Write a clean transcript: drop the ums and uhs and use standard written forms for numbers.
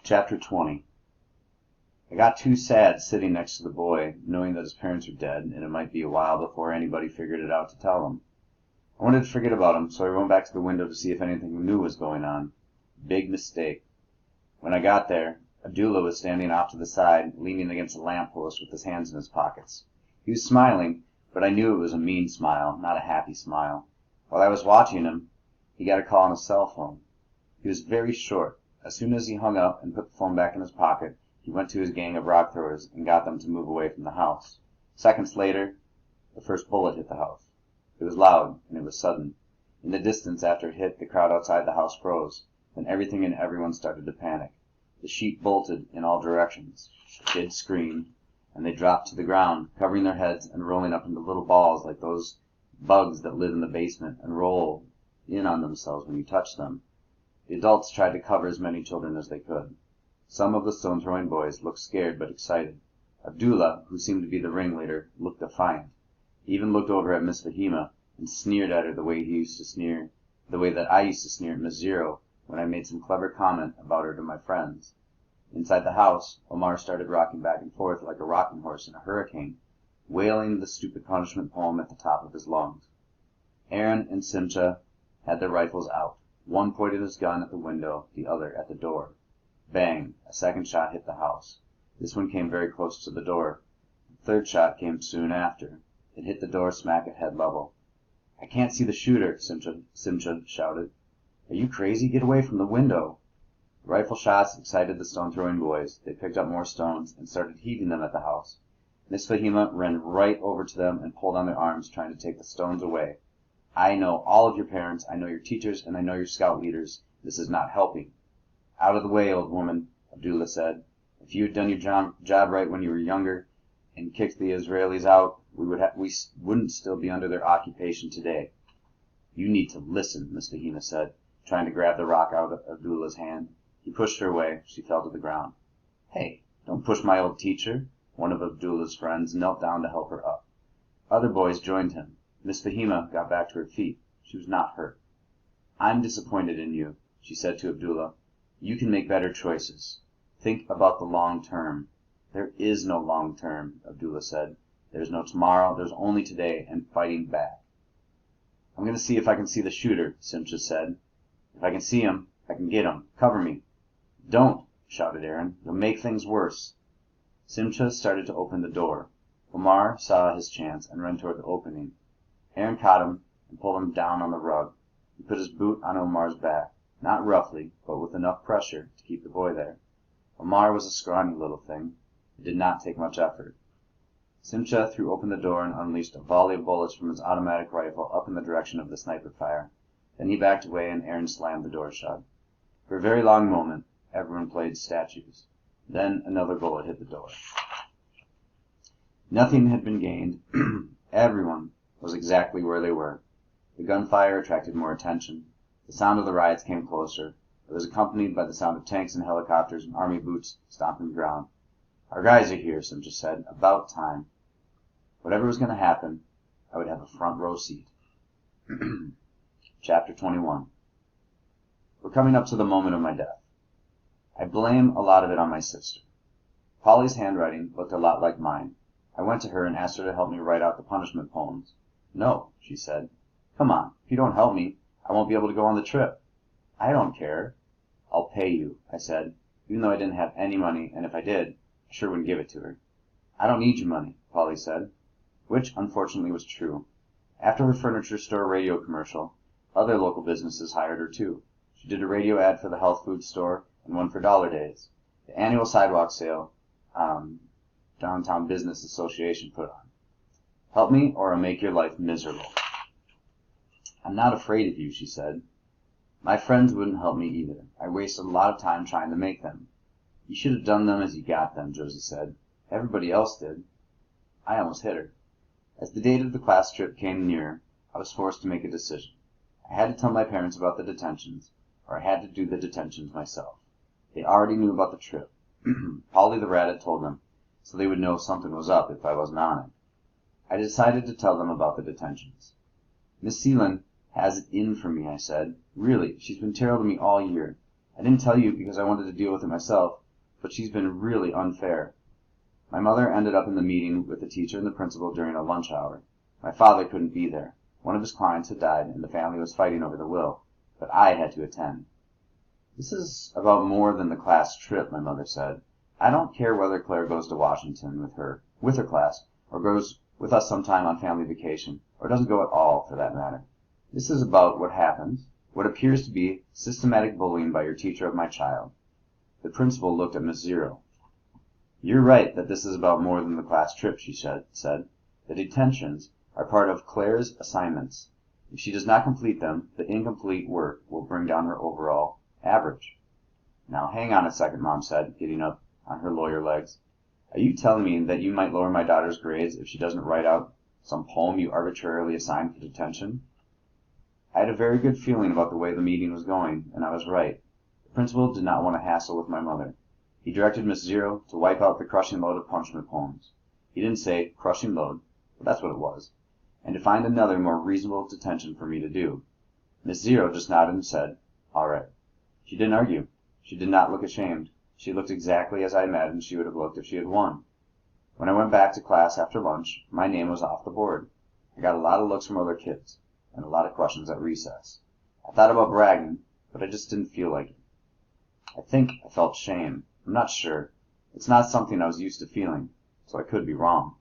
Chapter 20. I got too sad sitting next to the boy, knowing that his parents were dead, and it might be a while before anybody figured it out to tell him. I wanted to forget about him, so I went back to the window to see if anything new was going on. Big mistake. When I got there, Abdullah was standing off to the side, leaning against a lamppost with his hands in his pockets. He was smiling, but I knew it was a mean smile, not a happy smile. While I was watching him, he got a call on his cell phone. He was very short. As soon as he hung up and put the phone back in his pocket, he went to his gang of rock throwers and got them to move away from the house. Seconds later, the first bullet hit the house. It was loud, and it was sudden. In the distance after it hit, the crowd outside the house froze. Then everything and everyone started to panic. The sheet bolted in all directions. The kids screamed, and they dropped to the ground, covering their heads and rolling up into little balls like those bugs that live in the basement and roll in on themselves when you touch them. The adults tried to cover as many children as they could. Some of the stone-throwing boys looked scared but excited. Abdullah, who seemed to be the ringleader, looked defiant. He even looked over at Miss Fahima and sneered at her the way that I used to sneer at Miss Zero when I made some clever comment about her to my friends. Inside the house, Omar started rocking back and forth like a rocking horse in a hurricane, wailing the stupid punishment poem at the top of his lungs. Aaron and Simcha had their rifles out. One pointed his gun at the window, the other at the door. Bang! A second shot hit the house. This one came very close to the door. The third shot came soon after. It hit the door smack at head level. "I can't see the shooter," Simcha shouted. "Are you crazy? Get away from the window." The rifle shots excited the stone-throwing boys. They picked up more stones and started heaving them at the house. Miss Fahima ran right over to them and pulled on their arms, trying to take the stones away. "I know all of your parents, I know your teachers, and I know your scout leaders. This is not helping." "Out of the way, old woman," Abdullah said. "If you had done your job right when you were younger and kicked the Israelis out, we wouldn't still be under their occupation today." "You need to listen," Miss Fahima said, trying to grab the rock out of Abdullah's hand. He pushed her away. She fell to the ground. "Hey, don't push my old teacher." One of Abdullah's friends knelt down to help her up. Other boys joined him. Miss Fahima got back to her feet. She was not hurt. "I'm disappointed in you," she said to Abdullah. "You can make better choices. Think about the long term." "There is no long term," Abdullah said. "There's no tomorrow. There's only today and fighting back." "I'm going to see if I can see the shooter," Simcha said. "If I can see him, I can get him. Cover me." "Don't!" shouted Aaron. "You'll make things worse." Simcha started to open the door. Omar saw his chance and ran toward the opening. Aaron caught him and pulled him down on the rug. He put his boot on Omar's back, not roughly, but with enough pressure to keep the boy there. Omar was a scrawny little thing. It did not take much effort. Simcha threw open the door and unleashed a volley of bullets from his automatic rifle up in the direction of the sniper fire. Then he backed away and Aaron slammed the door shut. For a very long moment, everyone played statues. Then another bullet hit the door. Nothing had been gained. Everyone was exactly where they were. The gunfire attracted more attention. The sound of the riots came closer. It was accompanied by the sound of tanks and helicopters and army boots stomping the ground. "Our guys are here," Simcha said. "About time." Whatever was going to happen, I would have a front row seat. Chapter 21. We're coming up to the moment of my death. I blame a lot of it on my sister. Polly's handwriting looked a lot like mine. I went to her and asked her to help me write out the punishment poems. "No," she said. "Come on. If you don't help me, I won't be able to go on the trip." "I don't care." "I'll pay you," I said, even though I didn't have any money, and if I did, I sure wouldn't give it to her. "I don't need your money," Polly said, which unfortunately was true. After her furniture store radio commercial, other local businesses hired her too. She did a radio ad for the health food store and one for Dollar Days, the annual sidewalk sale Downtown Business Association put on. "Help me or I'll make your life miserable." "I'm not afraid of you," she said. "My friends wouldn't help me either. I wasted a lot of time trying to make them." "You should have done them as you got them," Josie said. "Everybody else did." I almost hit her. As the date of the class trip came nearer, I was forced to make a decision. I had to tell my parents about the detentions, or I had to do the detentions myself. They already knew about the trip. Polly the rat had told them, so they would know something was up if I wasn't on it. I decided to tell them about the detentions. "Miss Seelan has it in for me," I said. "Really, she's been terrible to me all year. I didn't tell you because I wanted to deal with it myself, but she's been really unfair. My mother ended up in the meeting with the teacher and the principal during a lunch hour. My father couldn't be there. One of his clients had died, and the family was fighting over the will, but I had to attend. This is about more than the class trip, my mother said. I don't care whether Claire goes to Washington with her class, or goes with us sometime on family vacation, or doesn't go at all, for that matter. This is about what happens, what appears to be systematic bullying by your teacher of my child. The principal looked at Miss Zero. You're right that this is about more than the class trip, she said. The detentions are part of Claire's assignments. If she does not complete them, the incomplete work will bring down her overall average. Now, hang on a second, Mom said, getting up on her lawyer legs. Are you telling me that you might lower my daughter's grades if she doesn't write out some poem you arbitrarily assigned for detention? I had a very good feeling about the way the meeting was going, and I was right. The principal did not want to hassle with my mother. He directed Miss Zero to wipe out the crushing load of punishment poems. He didn't say crushing load, but that's what it was, and to find another more reasonable detention for me to do. Miss Zero just nodded and said, all right. She didn't argue. She did not look ashamed. She looked exactly as I imagined she would have looked if she had won. When I went back to class after lunch, my name was off the board. I got a lot of looks from other kids, and a lot of questions at recess. I thought about bragging, but I just didn't feel like it. I think I felt shame. I'm not sure. It's not something I was used to feeling, so I could be wrong.